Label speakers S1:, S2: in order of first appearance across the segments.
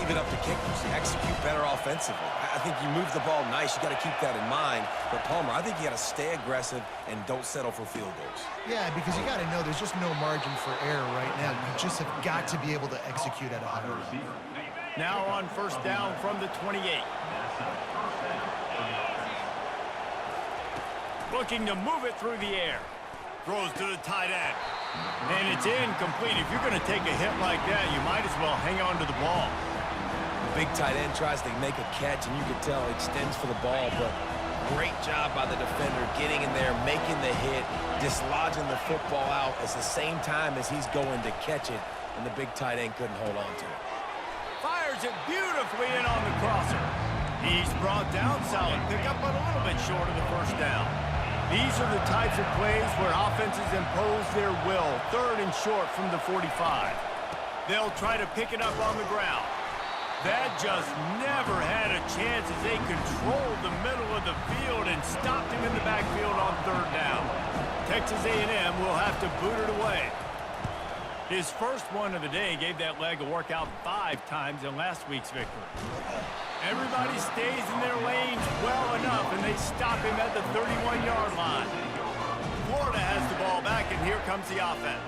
S1: leave it up to kickers. Execute better offensively. I think you move the ball nice. You got to keep that in mind. But, Palmer, I think you got to stay aggressive and don't settle for field goals.
S2: Yeah, because you got to know there's just no margin for error right now. You just have got to be able to execute at a high level.
S3: Now on first down from the 28. Looking to move it through the air. Throws to the tight end. And it's incomplete. If you're going to take a hit like that, you might as well hang on to the ball.
S1: The big tight end tries to make a catch, and you can tell he extends for the ball, but great job by the defender getting in there, making the hit, dislodging the football out at the same time as he's going to catch it, and the big tight end couldn't hold on to it.
S3: Fires it beautifully in on the crosser. He's brought down, solid pickup, but a little bit short of the first down. These are the types of plays where offenses impose their will. Third and short from the 45. They'll try to pick it up on the ground. That just never had a chance as they controlled the middle of the field and stopped him in the backfield on third down. Texas A&M will have to boot it away. His first one of the day gave that leg a workout 5 times in last week's victory. Everybody stays in their lanes well enough, and they stop him at the 31-yard line. Florida has the ball back, and here comes the offense.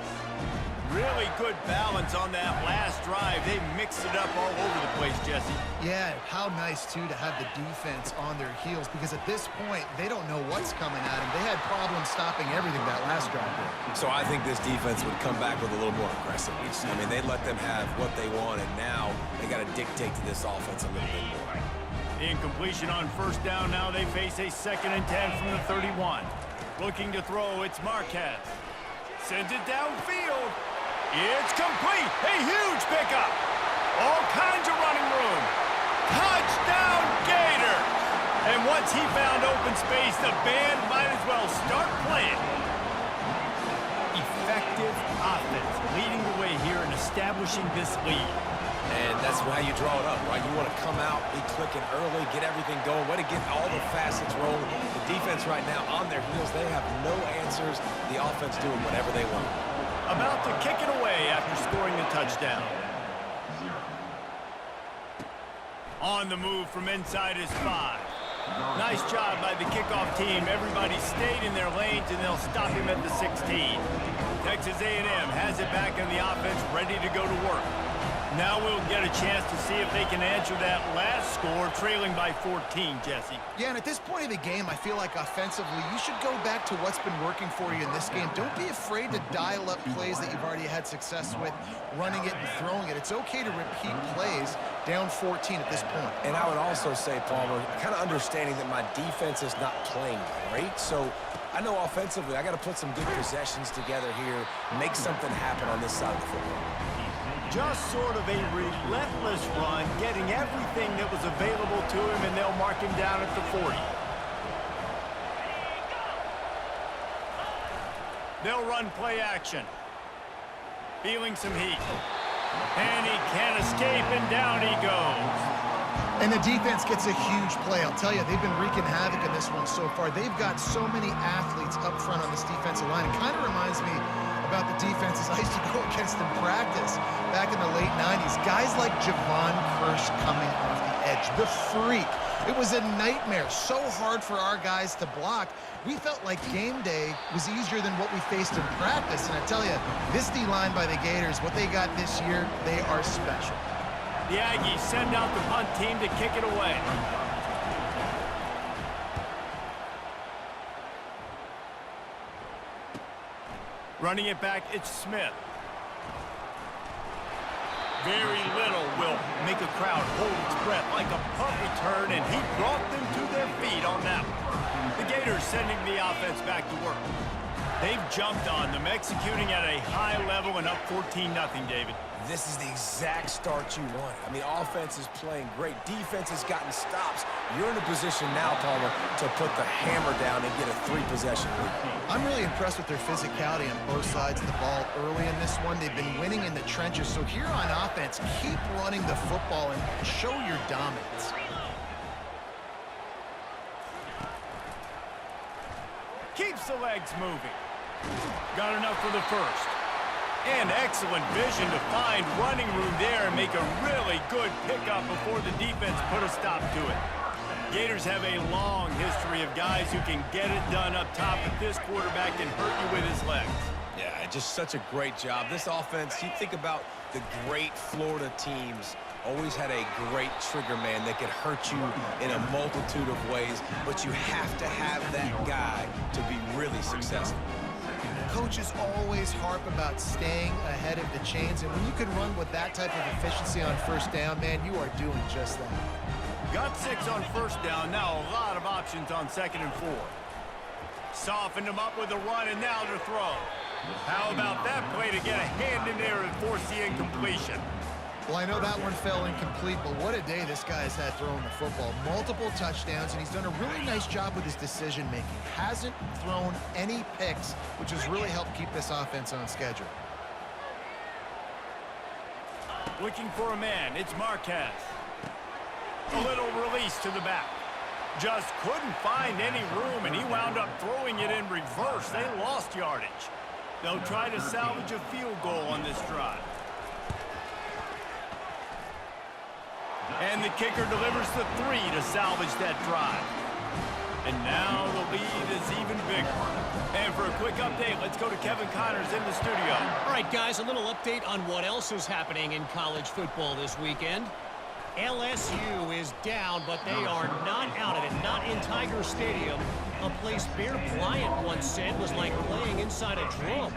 S3: Really good balance on that last drive. They mixed it up all over the place, Jesse.
S2: Yeah, how nice, too, to have the defense on their heels, because at this point, they don't know what's coming at them. They had problems stopping everything that last drive did.
S1: So I think this defense would come back with a little more aggressiveness. I mean, they let them have what they want, and now they got to dictate to this offense a little bit more.
S3: Incompletion on first down. Now they face a 2nd and 10 from the 31. Looking to throw, it's Marquez. Sends it downfield. It's complete. A huge pickup. All kinds of running room. Touchdown, Gator. And once he found open space, the band might as well start playing. Effective offense leading the way here and establishing this lead.
S1: And that's how you draw it up, right? You want to come out, be clicking early, get everything going, way to get all the facets rolling. The defense right now on their heels, they have no answers. The offense doing whatever they want.
S3: About to kick it away after scoring the touchdown. On the move from inside his 5. Nice job by the kickoff team. Everybody stayed in their lanes, and they'll stop him at the 16. Texas A&M has it back in the offense, ready to go to work. Now we'll get a chance to see if they can answer that last score, trailing by 14, Jesse.
S2: Yeah, and at this point of the game, I feel like offensively, you should go back to what's been working for you in this game. Don't be afraid to dial up plays that you've already had success with, running it and throwing it. It's okay to repeat plays down 14 at this point.
S1: And I would also say, Palmer, kind of understanding that my defense is not playing great, so I know offensively I got to put some good possessions together here, make something happen on this side of the football.
S3: Just sort of a relentless run, getting everything that was available to him, and they'll mark him down at the 40. They'll run play action. Feeling some heat. And he can't escape, and down he goes.
S2: And the defense gets a huge play. I'll tell you, they've been wreaking havoc in this one so far. They've got so many athletes up front on this defensive line. It kind of reminds me about the defenses I used to go against in practice back in the late 90s. Guys like Javon Kirsch coming off the edge, the freak. It was a nightmare, so hard for our guys to block. We felt like game day was easier than what we faced in practice. And I tell you, this D-line by the Gators, what they got this year, they are special.
S3: The Aggies send out the punt team to kick it away. Running it back, it's Smith. Very little will make a crowd hold its breath like a punt return, and he brought them to their feet on that one. The Gators sending the offense back to work. They've jumped on them, executing at a high level and up 14-0, David.
S1: This is the exact start you want. I mean, offense is playing great. Defense has gotten stops. You're in a position now, Palmer, to put the hammer down and get a 3-possession lead.
S2: I'm really impressed with their physicality on both sides of the ball early in this one. They've been winning in the trenches. So here on offense, keep running the football and show your dominance.
S3: Keeps the legs moving. Got enough for the first. And excellent vision to find running room there and make a really good pickup before the defense put a stop to it. Gators have a long history of guys who can get it done up top, but this quarterback can hurt you with his legs.
S1: Yeah, just such a great job. This offense, you think about the great Florida teams, always had a great trigger man that could hurt you in a multitude of ways, but you have to have that guy to be really successful.
S2: Coaches always harp about staying ahead of the chains, and when you can run with that type of efficiency on first down, man, you are doing just that.
S3: Got 6 on first down. Now a lot of options on 2nd and 4. Softened him up with a run, and now to throw. How about that play to get a hand in there and force the incompletion?
S2: Well, I know that one fell incomplete, but what a day this guy has had throwing the football. Multiple touchdowns, and he's done a really nice job with his decision-making. Hasn't thrown any picks, which has really helped keep this offense on schedule.
S3: Looking for a man. It's Marquez. A little release to the back. Just couldn't find any room, and he wound up throwing it in reverse. They lost yardage. They'll try to salvage a field goal on this drive. And the kicker delivers the 3 to salvage that drive. And now the lead is even bigger. And for a quick update, let's go to Kevin Connors in the studio.
S4: All right, guys, a little update on what else is happening in college football this weekend. LSU is down, but they are not out of it, not in Tiger Stadium, a place Bear Bryant once said was like playing inside a drum.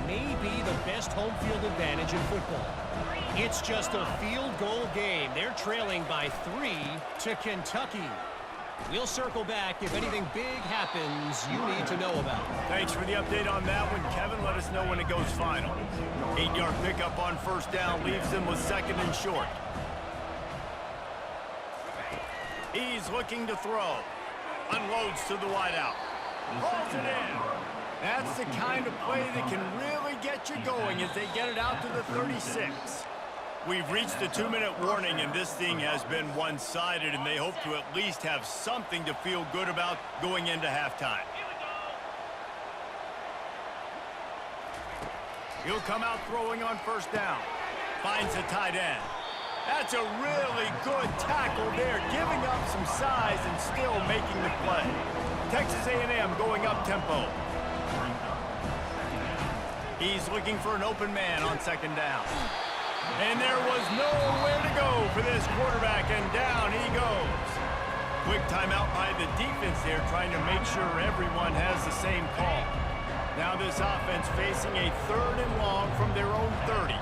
S4: Maybe the best home field advantage in football. It's just a field goal game. They're trailing by 3 to Kentucky. We'll circle back if anything big happens you need to know about.
S3: Thanks for the update on that one, Kevin. Let us know when it goes final. 8-yard pickup on first down leaves them with 2nd and short. He's looking to throw. Unloads to the wideout. Hauls it in. That's the kind of play that can really get you going as they get it out to the 36. We've reached the 2-minute warning, and this thing has been one-sided, and they hope to at least have something to feel good about going into halftime. He'll come out throwing on first down. Finds a tight end. That's a really good tackle there, giving up some size and still making the play. Texas A&M going up-tempo. He's looking for an open man on 2nd down. And there was nowhere to go for this quarterback, and down he goes. Quick timeout by the defense there, trying to make sure everyone has the same call. Now this offense facing a 3rd and long from their own 30.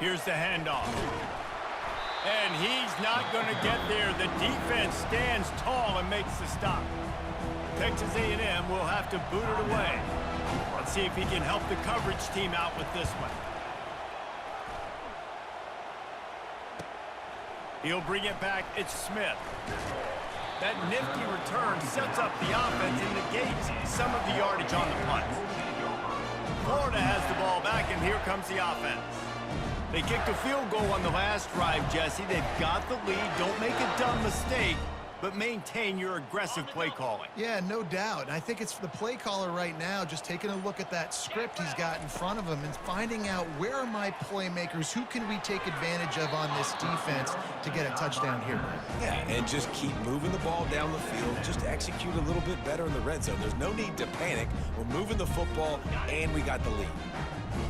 S3: Here's the handoff. And he's not going to get there. The defense stands tall and makes the stop. Texas A&M will have to boot it away. Let's see if he can help the coverage team out with this one. He'll bring it back. It's Smith. That nifty return sets up the offense and negates some of the yardage on the punt. Florida has the ball back, and here comes the offense. They kicked a field goal on the last drive, Jesse. They've got the lead. Don't make a dumb mistake, but maintain your aggressive play calling.
S2: Yeah, no doubt. And I think it's the play caller right now just taking a look at that script he's got in front of him and finding out where are my playmakers, who can we take advantage of on this defense to get a touchdown here.
S1: Yeah, and just keep moving the ball down the field. Just execute a little bit better in the red zone. There's no need to panic. We're moving the football, and we got the lead.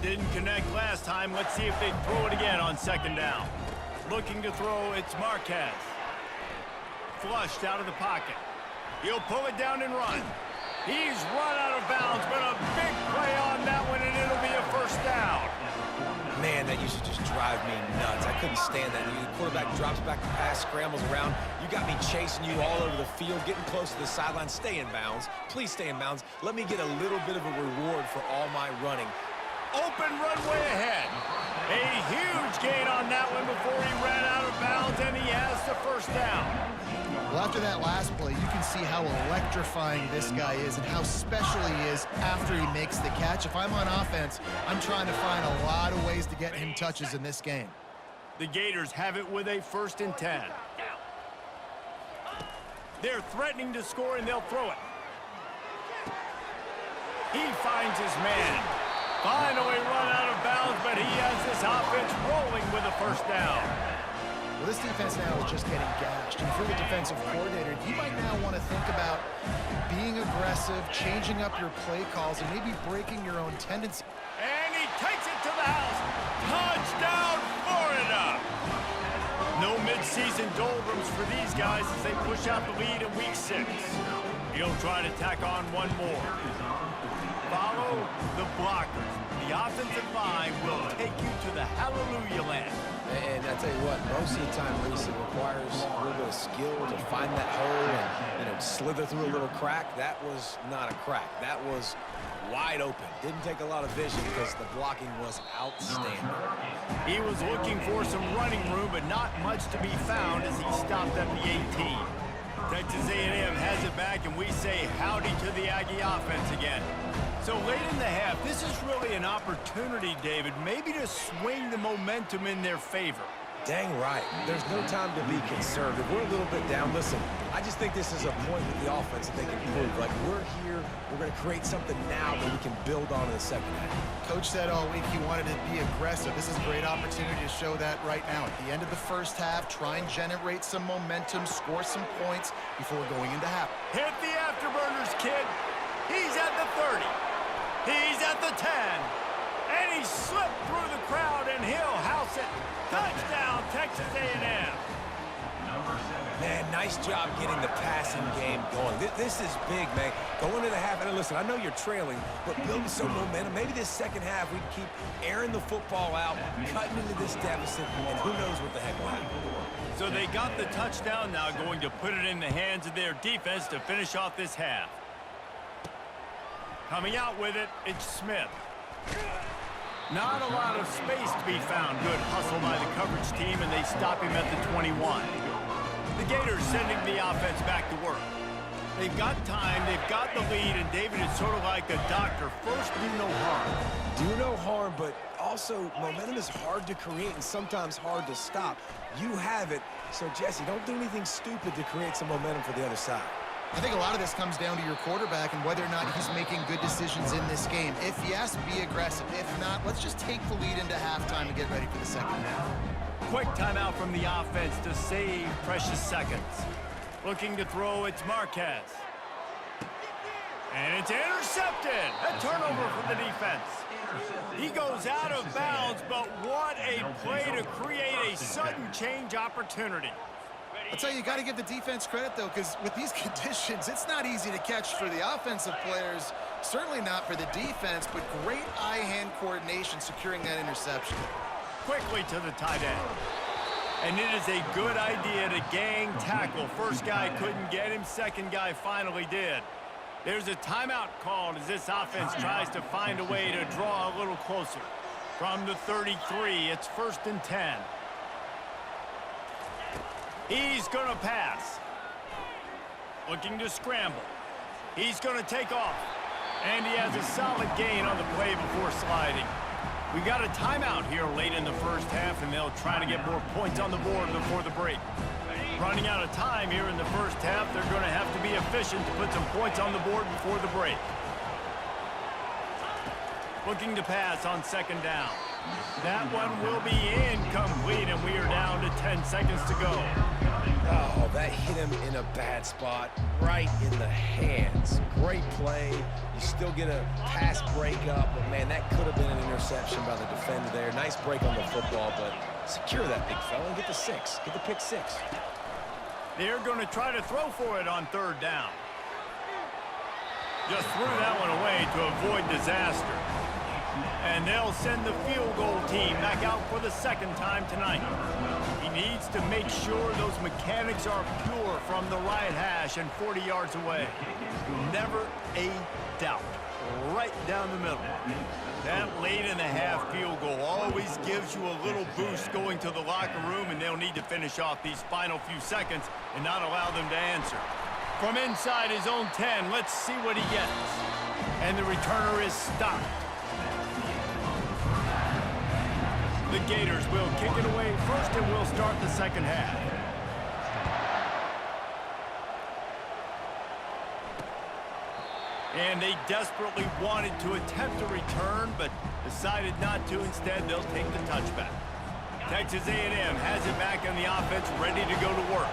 S3: Didn't connect last time. Let's see if they throw it again on 2nd down. Looking to throw, it's Marquez. Flushed out of the pocket. He'll pull it down and run. He's run out of bounds, but a big play on that one, and it'll be a first down.
S1: Man, that used to just drive me nuts. I couldn't stand that. The quarterback drops back to pass, scrambles around. You got me chasing you all over the field, getting close to the sideline. Stay in bounds. Please stay in bounds. Let me get a little bit of a reward for all my running.
S3: Open runway ahead. A huge gain on that one before he ran out of bounds, and he has the first down.
S2: Well, after that last play, you can see how electrifying this guy is and how special he is after he makes the catch. If I'm on offense, I'm trying to find a lot of ways to get him touches in this game.
S3: The Gators have it with a 1st and 10. They're threatening to score, and they'll throw it. He finds his man. Finally run out of bounds, but he has this offense rolling with a first down.
S2: Well, this defense now is just getting gashed. And if you're the defensive coordinator, you might now want to think about being aggressive, changing up your play calls, and maybe breaking your own tendency.
S3: And he takes it to the house. Touchdown, Florida! No midseason doldrums for these guys as they push out the lead in week 6. He'll try to tack on one more. Follow the blockers. The offensive line will take you to the hallelujah land.
S1: And I tell you what, most of the time, Reese, it requires a little bit of skill to find that hole and, slither through a little crack. That was not a crack. That was wide open. Didn't take a lot of vision because the blocking was outstanding.
S3: He was looking for some running room, but not much to be found as he stopped at the 18. Texas A&M has it back, and we say howdy to the Aggie offense again. So late in the half, this is really an opportunity, David, maybe to swing the momentum in their favor.
S1: Dang right. There's no time to be conservative. We're a little bit down. Listen, I just think this is a point with the offense that they can prove. Like, we're here, we're going to create something now that we can build on in the second half.
S2: Coach said all week he wanted to be aggressive. This is a great opportunity to show that right now. At the end of the first half, try and generate some momentum, score some points before going into half.
S3: Hit the afterburners, kid. He's at the 30. He's at the 10. And he slipped through the crowd, and he'll house it. Touchdown, Texas A&M.
S1: Man, nice job getting the passing game going. This is big, man. Going into the half, and listen, I know you're trailing, but building some momentum. Maybe this second half we keep airing the football out, cutting into this deficit, and who knows what the heck will happen.
S3: So they got the touchdown now, going to put it in the hands of their defense to finish off this half. Coming out with it, it's Smith. Not a lot of space to be found. Good hustle by the coverage team, and they stop him at the 21. The Gators sending the offense back to work. They've got time, they've got the lead, and David is sort of like a doctor. First, do no harm.
S1: Do no harm, but also momentum is hard to create and sometimes hard to stop. You have it, so Jesse, don't do anything stupid to create some momentum for the other side.
S2: I think a lot of this comes down to your quarterback and whether or not he's making good decisions in this game. If yes, be aggressive. If not, let's just take the lead into halftime and get ready for the second half.
S3: Quick timeout from the offense to save precious seconds. Looking to throw, it's Marquez. And it's intercepted. A turnover for the defense. He goes out of bounds, but what a play to create a sudden change opportunity.
S2: I'll tell you, you got to give the defense credit, though, because with these conditions, it's not easy to catch for the offensive players, certainly not for the defense, but great eye-hand coordination securing that interception.
S3: Quickly to the tight end. And it is a good idea to gang tackle. First guy couldn't get him, second guy finally did. There's a timeout called as this offense tries to find a way to draw a little closer. From the 33, it's 1st and 10. He's going to pass. Looking to scramble. He's going to take off. And he has a solid gain on the play before sliding. We got a timeout here late in the first half, and they'll try to get more points on the board before the break. Running out of time here in the first half, they're going to have to be efficient to put some points on the board before the break. Looking to pass on second down. That one will be incomplete, and we are down to 10 seconds to go.
S1: Oh, that hit him in a bad spot, right in the hands. Great play. You still get a pass breakup, but man, that could have been an interception by the defender there. Nice break on the football, but secure that big fella and get the 6. Get the pick 6.
S3: They're going to try to throw for it on third down. Just threw that one away to avoid disaster. And they'll send the field goal team back out for the second time tonight. He needs to make sure those mechanics are pure from the right hash and 40 yards away. Never a doubt. Right down the middle. That late in the half field goal always gives you a little boost going to the locker room, and they'll need to finish off these final few seconds and not allow them to answer. From inside his own 10, let's see what he gets. And the returner is stopped. The Gators will kick it away first, and we'll start the second half. And they desperately wanted to attempt a return, but decided not to. Instead, they'll take the touchback. Texas A&M has it back on the offense, ready to go to work.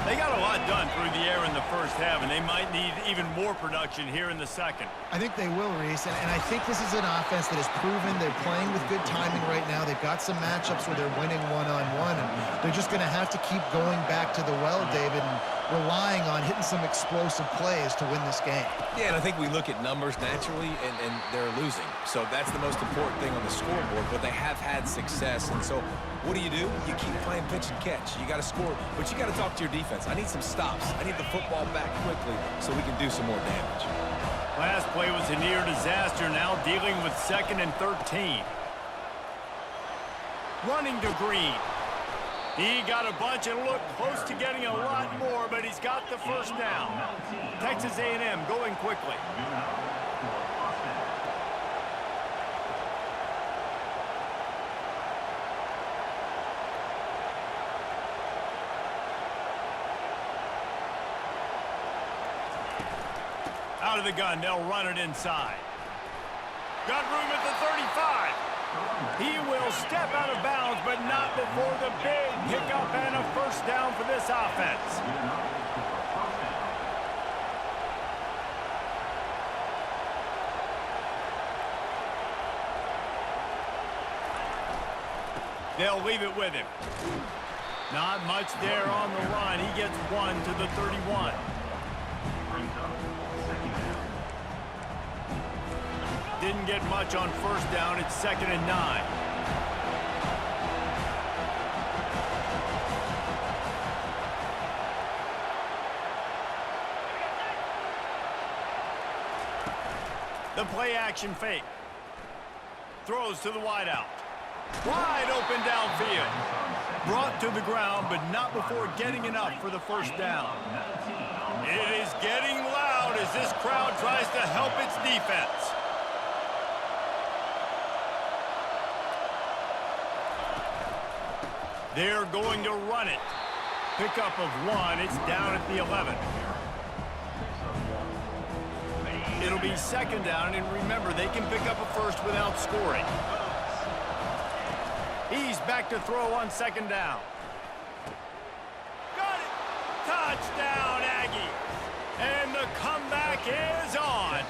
S3: They got a lot done through the air in the first half, and they might need even more production here in the second.
S2: I think they will, Reese, and I think this is an offense that has proven they're playing with good timing right now. They've got some matchups where they're winning one-on-one, and they're just going to have to keep going back to the well, David, and relying on hitting some explosive plays to win this game.
S1: Yeah, and I think we look at numbers naturally, and they're losing. So that's the most important thing on the scoreboard, but they have had success. And so what do? You keep playing pitch and catch. You got to score, but you got to talk to your defense. I need some stops. I need the football back quickly so we can do some more damage.
S3: Last play was a near disaster, now dealing with 2nd and 13. Running to Green. He got a bunch and looked close to getting a lot more, but he's got the first down. Texas A&M going quickly. Out of the gun, they'll run it inside. Got room at the 35. He will step out of bounds, but not before the big pickup and a first down for this offense. They'll leave it with him. Not much there on the run. He gets 1 to the 31. Didn't get much on first down. It's 2nd and 9. The play action fake. Throws to the wideout. Wide open downfield. Brought to the ground, but not before getting enough for the first down. It is getting loud as this crowd tries to help its defense. They're going to run it. Pickup of 1. It's down at the 11. It'll be 2nd down, and remember, they can pick up a first without scoring. He's back to throw on 2nd down. Got it! Touchdown, Aggies! And the comeback is on.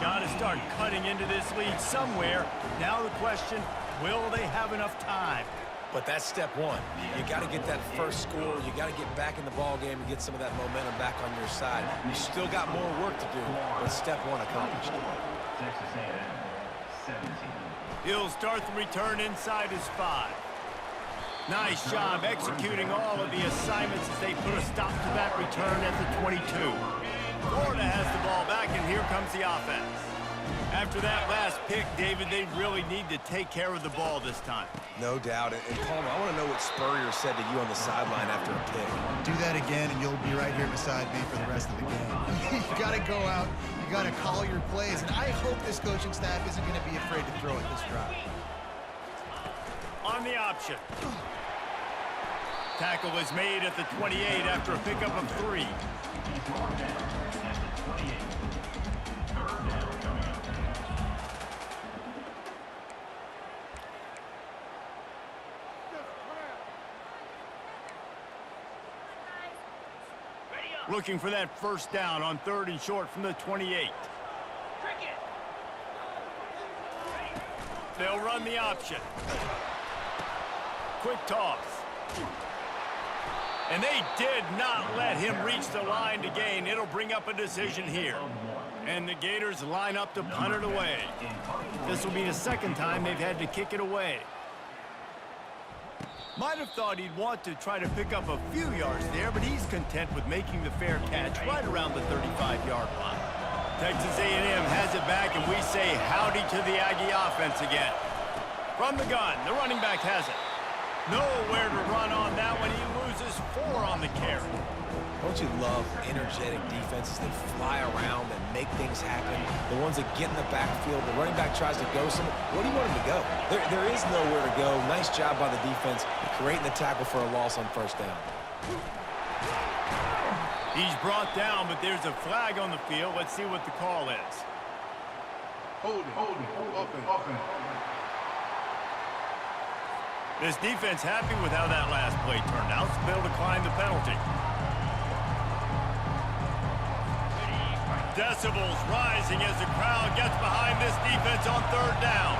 S3: Got to start cutting into this lead somewhere. Now the question, will they have enough time?
S1: But that's step one. You got to get that first score. You got to get back in the ball game and get some of that momentum back on your side. You still got more work to do, but step one accomplished.
S3: He'll start the return inside his 5. Nice job executing all of the assignments as they put a stop to that return at the 22. Florida has the ball back, and here comes the offense. After that last pick, David, they really need to take care of the ball this time.
S1: No doubt. And Palmer, I want to know what Spurrier said to you on the sideline after a pick.
S2: Do that again, and you'll be right here beside me for the rest of the game. You got to go out. You got to call your plays, and I hope this coaching staff isn't going to be afraid to throw at this drive.
S3: On the option. Tackle is made at the 28 after a pickup of 3. Looking for that first down on 3rd and short from the 28. They'll run the option. Quick toss. And they did not let him reach the line to gain. It'll bring up a decision here. And the Gators line up to punt it away. This will be the 2nd time they've had to kick it away. Might have thought he'd want to try to pick up a few yards there, but he's content with making the fair catch right around the 35-yard line. Texas A&M has it back, and we say howdy to the Aggie offense again. From the gun, the running back has it. Nowhere to run on that one. He loses 4 on the carry.
S1: Don't you love energetic defenses that fly around and make things happen? The ones that get in the backfield, the running back tries to go somewhere. Where do you want him to go? There is nowhere to go. Nice job by the defense creating the tackle for a loss on first down.
S3: He's brought down, but there's a flag on the field. Let's see what the call is.
S5: Holding, open.
S3: This defense happy with how that last play turned out, so they'll decline the penalty. Decibels rising as the crowd gets behind this defense on third down.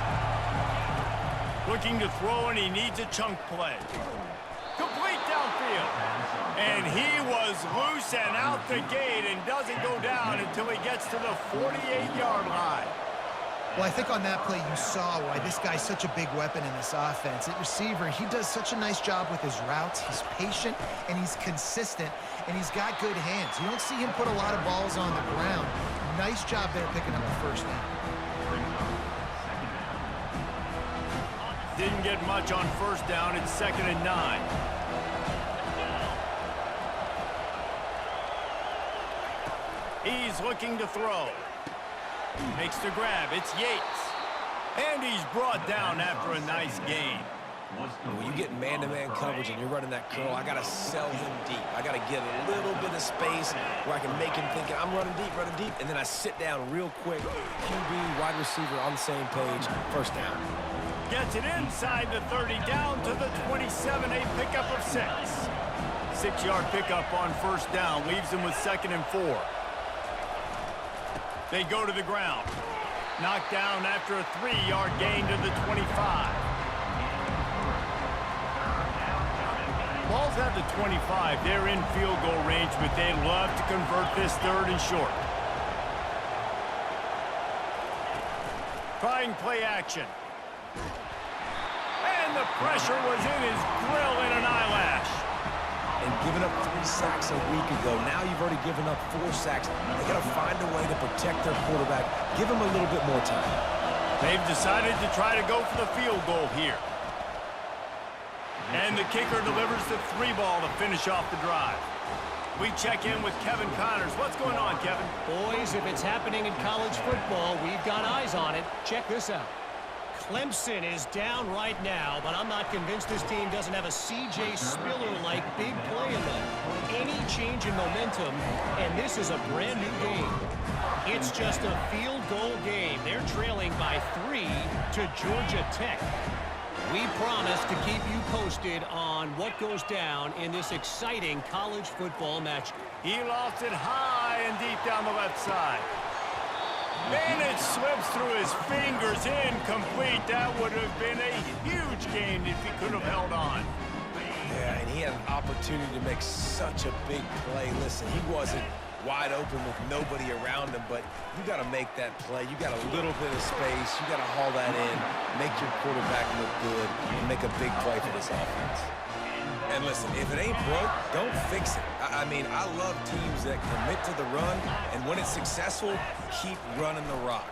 S3: Looking to throw, and he needs a chunk play. Complete downfield. And he was loose and out the gate and doesn't go down until he gets to the 48-yard line.
S2: Well, I think on that play you saw why this guy's such a big weapon in this offense. At receiver, he does such a nice job with his routes. He's patient, and he's consistent, and he's got good hands. You don't see him put a lot of balls on the ground. Nice job there picking up the first down.
S3: Didn't get much on first down. It's 2nd and 9. He's looking to throw. Makes the grab. It's Yates. And he's brought down after a nice gain.
S1: When you get man-to-man coverage and you're running that curl, I got to sell him deep. I got to get a little bit of space where I can make him think I'm running deep, and then I sit down real quick. QB, wide receiver on the same page. First down.
S3: Gets it inside the 30, down to the 27, a pickup of 6. 6-yard pickup on first down, leaves him with 2nd and 4. They go to the ground. Knocked down after a 3-yard gain to the 25. Ball's at the 25. They're in field goal range, but they'd love to convert this 3rd and short. Trying play action. And the pressure was in his grill in an eyelash.
S1: And giving up 3 sacks a week ago. Now you've already given up 4 sacks. They got to find a way to protect their quarterback. Give him a little bit more time.
S3: They've decided to try to go for the field goal here. And the kicker delivers the 3 ball to finish off the drive. We check in with Kevin Connors. What's going on, Kevin?
S4: Boys, if it's happening in college football, we've got eyes on it. Check this out. Clemson is down right now, but I'm not convinced this team doesn't have a C.J. Spiller-like big play in them. Any change in momentum, and this is a brand new game. It's just a field goal game. They're trailing by 3 to Georgia Tech. We promise to keep you posted on what goes down in this exciting college football match.
S3: He lofts it high and deep down the left side. And it slips through his fingers, incomplete. That would have been a huge gain if he could have held on.
S1: Yeah, and he had an opportunity to make such a big play. Listen, he wasn't wide open with nobody around him, but you got to make that play. You got a little bit of space. You got to haul that in, make your quarterback look good, and make a big play for this offense. And listen, if it ain't broke, don't fix it. I mean, I love teams that commit to the run, and when it's successful, keep running the rock.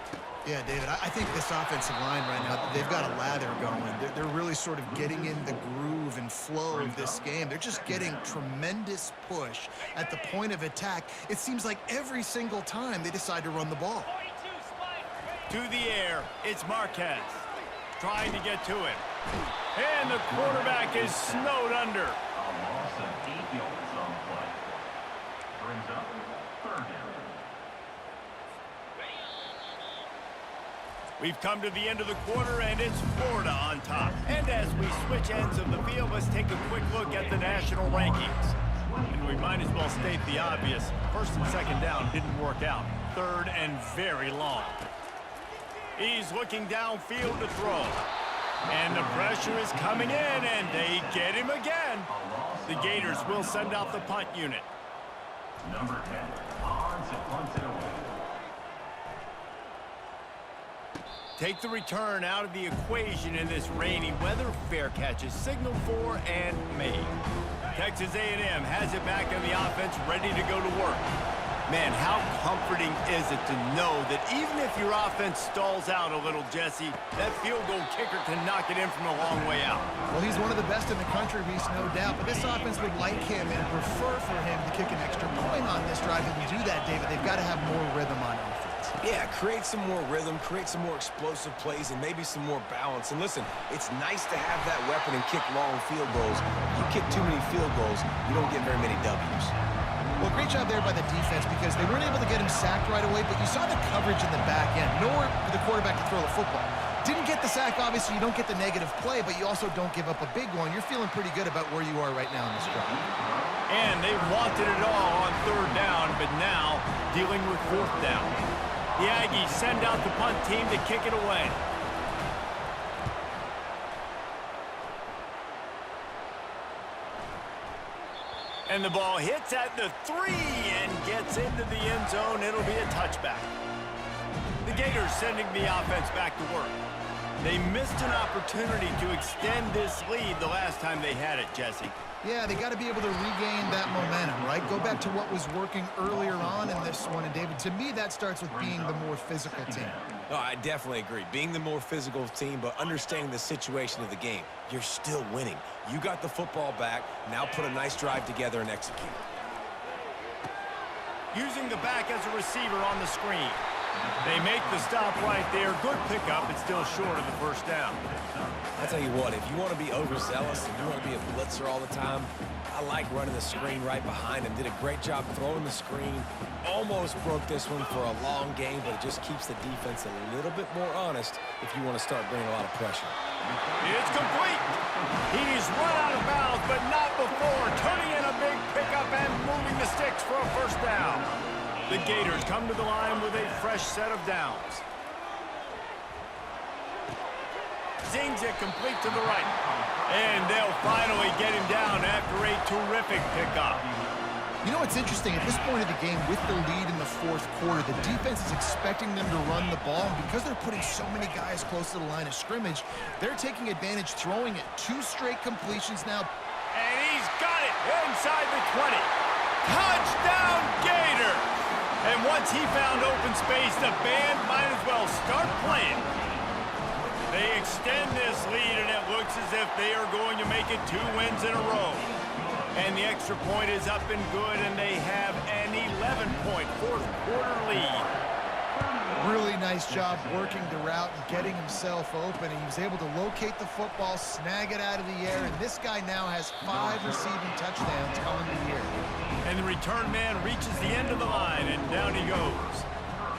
S2: Yeah, David, I think this offensive line right now, they've got a lather going. They're really sort of getting in the groove and flow of this game. They're just getting tremendous push at the point of attack. It seems like every single time they decide to run the ball.
S3: To the air, it's Marquez. Trying to get to him. And the quarterback is snowed under.
S6: A loss of 8 yards on the play. Brings up 3rd down.
S3: We've come to the end of the quarter, and it's Florida on top. And as we switch ends of the field, let's take a quick look at the national rankings. And we might as well state the obvious. 1st and 2nd down didn't work out. 3rd and very long. He's looking downfield to throw. And the pressure is coming in, and they get him again. The Gators will send out the punt unit.
S6: Number 10, Hans punts it away.
S3: Take the return out of the equation in this rainy weather. Fair catch is signaled for and made. Texas A&M has it back on the offense, ready to go to work. Man, how comforting is it to know that even if your offense stalls out a little, Jesse, that field goal kicker can knock it in from a long way out.
S2: Well, he's one of the best in the country, Reese, no doubt. But this offense would like him and prefer for him to kick an extra point on this drive. And to do that, David, they've got to have more rhythm on offense.
S1: Yeah, create some more rhythm, create some more explosive plays, and maybe some more balance. And listen, it's nice to have that weapon and kick long field goals. You kick too many field goals, you don't get very many W's.
S2: Well, great job there by the defense because they weren't able to get him sacked right away, but you saw the coverage in the back end. Nowhere for the quarterback to throw the football. Didn't get the sack, obviously. You don't get the negative play, but you also don't give up a big one. You're feeling pretty good about where you are right now in this drive.
S3: And they wanted it all on third down, but now dealing with fourth down. The Aggies send out the punt team to kick it away. And the ball hits at the 3 and gets into the end zone. It'll be a touchback. The Gators sending the offense back to work. They missed an opportunity to extend this lead the last time they had it, Jesse.
S2: Yeah, they got to be able to regain that momentum, right? Go back to what was working earlier on in this one. And, David, to me, that starts with being the more physical team.
S1: No, I definitely agree. Being the more physical team, but understanding the situation of the game. You're still winning. You got the football back. Now put a nice drive together and execute.
S3: Using the back as a receiver on the screen. They make the stop right there. Good pickup, but still short of the first down.
S1: I tell you what, if you want to be overzealous and you want to be a blitzer all the time, I like running the screen right behind him. Did a great job throwing the screen. Almost broke this one for a long game, but it just keeps the defense a little bit more honest if you want to start bringing a lot of pressure.
S3: It's complete. He's run out of bounds, but not before turning in a big pickup and moving the sticks for a first down. The Gators come to the line with a fresh set of downs. Zings it complete to the right. And they'll finally get him down after a terrific pickup.
S2: You know what's interesting? At this point of the game, with the lead in the fourth quarter, the defense is expecting them to run the ball. And because they're putting so many guys close to the line of scrimmage, they're taking advantage, throwing it. 2 straight completions now.
S3: And he's got it inside the 20. Touchdown, Gator! And once he found open space, the band might as well start playing. They extend this lead, and it looks as if they are going to make it 2 wins in a row. And the extra point is up and good, and they have an 11-point fourth-quarter lead.
S2: Really nice job working the route and getting himself open. And he was able to locate the football, snag it out of the air, and this guy now has 5 receiving touchdowns on the year.
S3: And the return man reaches the end of the line, and down he goes.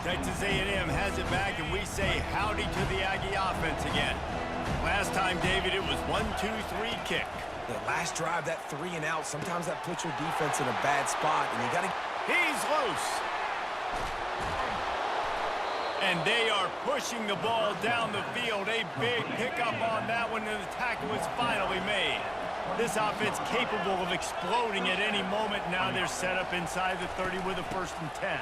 S3: Texas A&M has it back, and we say howdy to the Aggie offense again. Last time, David, it was 1-2-3 kick.
S1: The last drive, that 3 and out, sometimes that puts your defense in a bad spot, and you got to...
S3: He's loose. And they are pushing the ball down the field. A big pickup on that one, and the tackle is finally made. This offense capable of exploding at any moment. Now they're set up inside the 30 with a 1st and 10.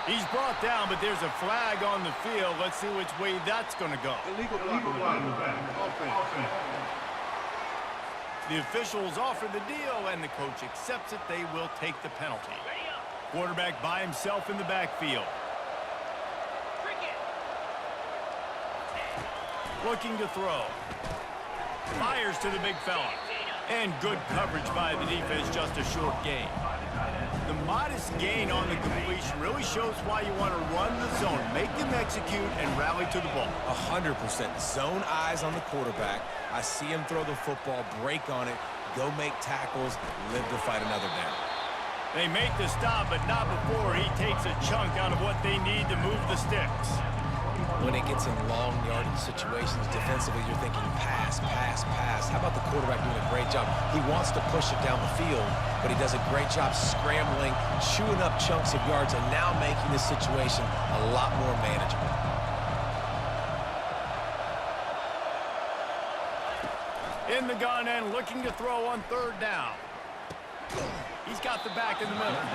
S3: He's brought down, but there's a flag on the field. Let's see which way that's going to go. The officials offer the deal, and the coach accepts it. They will take the penalty. Quarterback by himself in the backfield. Looking to throw. Fires to the big fella. And good coverage by the defense, just a short gain. The modest gain on the completion really shows why you want to run the zone, make them execute, and rally to the ball.
S1: 100%. Zone eyes on the quarterback. I see him throw the football, break on it, go make tackles, live to fight another down.
S3: They make the stop, but not before he takes a chunk out of what they need to move the sticks.
S1: When it gets in long yardage situations, defensively, you're thinking pass, pass, pass. How about the quarterback doing a great job? He wants to push it down the field, but he does a great job scrambling, chewing up chunks of yards, and now making this situation a lot more manageable.
S3: In the gun and looking to throw on 3rd down. He's got the back in the middle.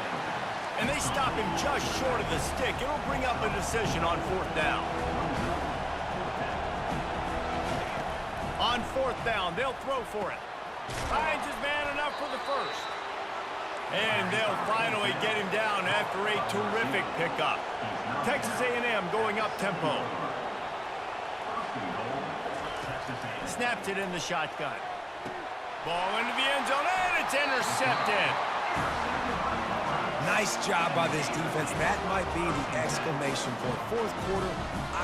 S3: And they stop him just short of the stick. It'll bring up a decision on 4th down. On 4th down, they'll throw for it. Finds his man enough for the 1st. And they'll finally get him down after a terrific pickup. Texas A&M going up tempo. Snaps it in the shotgun. Ball into the end zone, and it's intercepted.
S1: Nice job by this defense. That might be the exclamation point. Fourth quarter,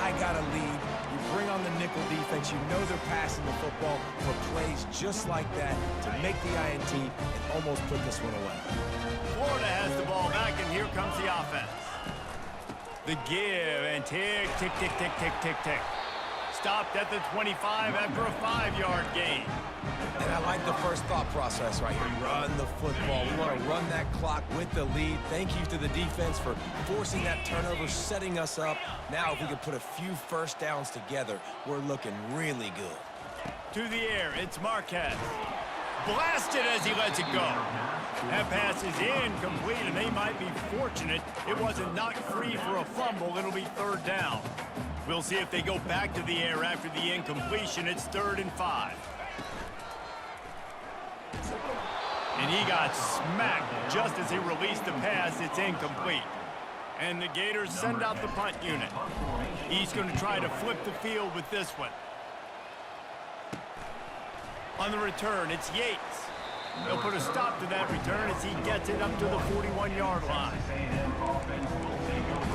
S1: I got a lead. You bring on the nickel defense. You know they're passing the football for plays just like that to make the INT and almost put this one away.
S3: Florida has the ball back, and here comes the offense. The give, and tick, tick, tick, tick, tick, tick, tick. Stopped at the 25 after a 5-yard gain.
S1: And I like the first thought process right here. Run the football. We want to run that clock with the lead. Thank you to the defense for forcing that turnover, setting us up. Now if we can put a few first downs together, we're looking really good.
S3: To the air, it's Marquez. Blasted as he lets it go. That pass is incomplete, and they might be fortunate it wasn't knocked free for a fumble. It'll be 3rd down. We'll see if they go back to the air after the incompletion. It's 3rd and 5. And he got smacked just as he released the pass. It's incomplete. And the Gators send out the punt unit. He's going to try to flip the field with this one. On the return, it's Yates. They'll put a stop to that return as he gets it up to the 41-yard line.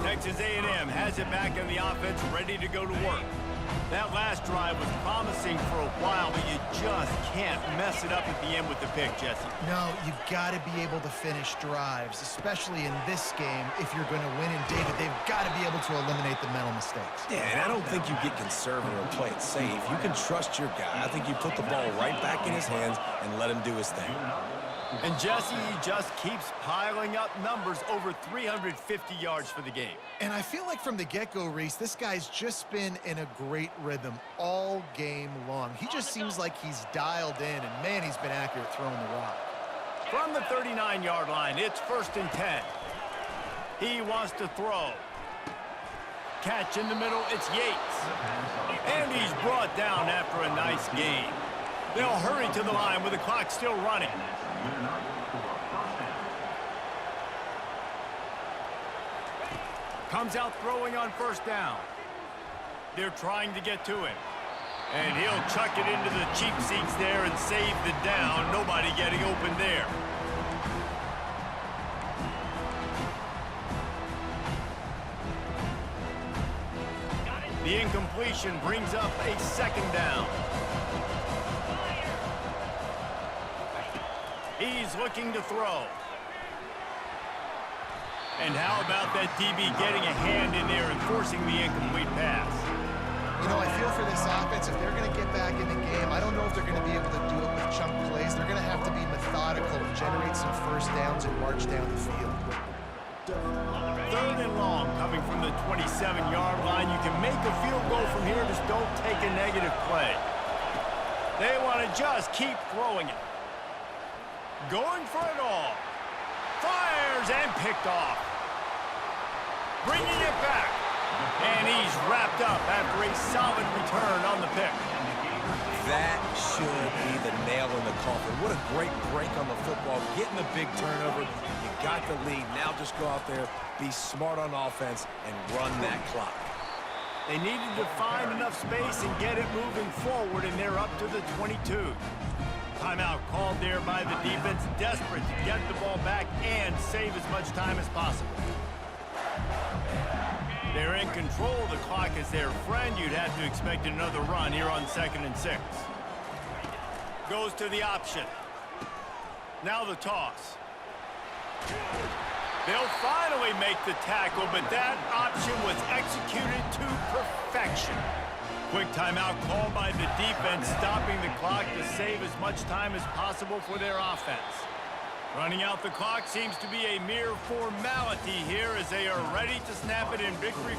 S3: Texas A&M has it back in the offense, ready to go to work. That last drive was promising for a while, but you just can't mess it up at the end with the pick, Jesse.
S2: No, you've got to be able to finish drives, especially in this game. If you're going to win, and David, they've got to be able to eliminate the mental mistakes.
S1: Yeah, and I don't think you get conservative or play it safe. You can trust your guy. I think you put the ball right back in his hands and let him do his thing.
S3: And Jesse, he just keeps piling up numbers, over 350 yards for the game.
S2: And I feel like from the get-go, Reese, this guy's just been in a great rhythm all game long. He just seems like he's dialed in, and man, he's been accurate throwing the rock.
S3: From the 39-yard line, it's 1st and 10. He wants to throw. Catch in the middle, it's Yates. And he's brought down after a nice gain. They'll hurry to the line with the clock still running. Comes out throwing on 1st down. They're trying to get to him. And he'll chuck it into the cheap seats there and save the down. Nobody getting open there. The incompletion brings up a 2nd down. He's looking to throw. And how about that DB getting a hand in there and forcing the incomplete pass?
S2: You know, I feel for this offense, if they're going to get back in the game, I don't know if they're going to be able to do it with chunk plays. They're going to have to be methodical and generate some first downs and march down the field.
S3: 3rd and long coming from the 27-yard line. You can make a field goal from here, just don't take a negative play. They want to just keep throwing it. Going for it all. Fires and picked off. Bringing it back. And he's wrapped up after a solid return on the pick.
S1: That should be the nail in the coffin. What a great break on the football. Getting the big turnover. You got the lead. Now just go out there, be smart on offense, and run that clock.
S3: They needed to find enough space and get it moving forward, and they're up to the 22. Timeout called there by the defense, desperate to get the ball back and save as much time as possible. They're in control of the clock as their friend. You'd have to expect another run here on 2nd and 6. Goes to the option. Now the toss. They'll finally make the tackle, but that option was executed to perfection. Quick timeout called by the defense, stopping the clock to save as much time as possible for their offense. Running out the clock seems to be a mere formality here as they are ready to snap it in victory.